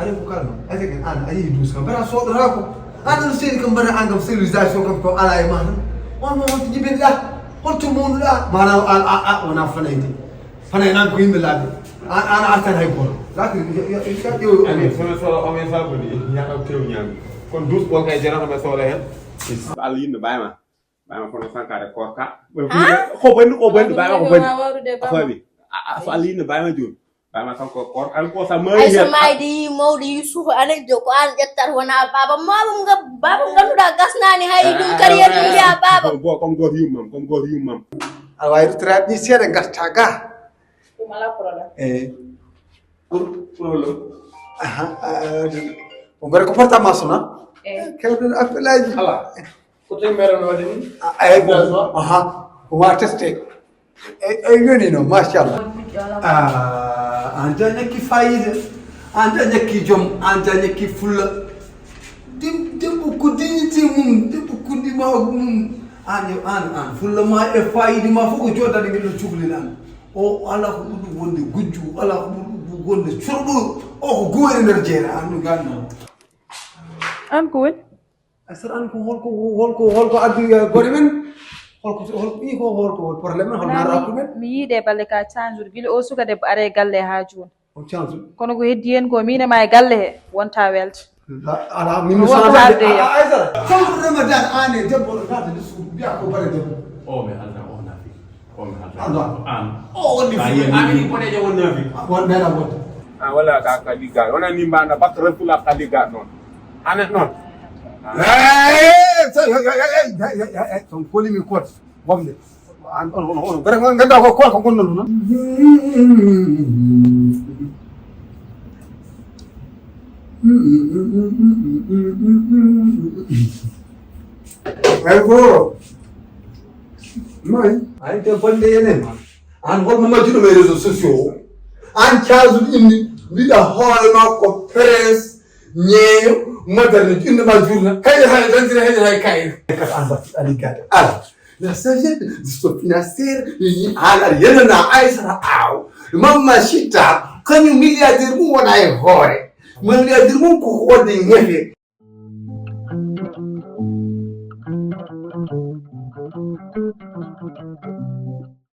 Ada bukan, ada kan, ada dus kan, bara so da ko, ada sey kan bara angam civilisation kan ko ala e man, on mo ti billa, hoto mo la, mana wana fanayti, fanay nan ko yimbe laade, ana atan hay ko, lati yo ani so o men fa ko ni ya ko tew nyam kon dus ko kay jara ma so la hen al yinde bayma ko no sankare korka ko ben bayma ko ben afabi fa al yinde bayma jur bayma sanko kor al ko sa may ay samay di mawdi yusuf anek joko an jettar wana baba nga nuda gasnani hay dum carrière dum ya baba bo comme gor yumam away retraite ni sere garta ga mala problème problème o gore ko porta masona kewdo appelaji ala ko tembere no wadi ni ay bo o wa teste yoni no machallah anta nyaki fayida anta nyaki jom anta nyaki fulla debbo ko dignité mum debbo ko ndima mum an fulla ma e fayidi ma foko jodade ngel cuglilan o ala ko ɗum wonde gujju ala ko ɗum wonde curɓo o ko goore nder jeere andu ganno an ko woni asar an ko holko addi gore men holko probléme hol naraku men mi yiide balle ka change gila o suka debbo are galle ha joni on change kono ko heddi hen ko mine ma e galle he wonta welta ala min sanade aysara comme ramadan ane debbo do gata de suudu biya ko bare debbo o me halda o nafi o me halda an o woni amini ko de won nafi won bena won wala ka kaliga ona ni mbanda bak refula kaliga non anet non son kolimi kot wamde on gara ganda ko ko gonno non ay go mai ay te bande yenen an hol mama juno mes réseaux sociaux an chaazu inni bida hoore makko presse ñeeyo moderne inde ma journa hayde hay kay ala la sagesse du stop financière ni ala yenana aisha aw mamma shita kanyu milliardaire mu wona e hoore milliardaire mu ko wonde ñefe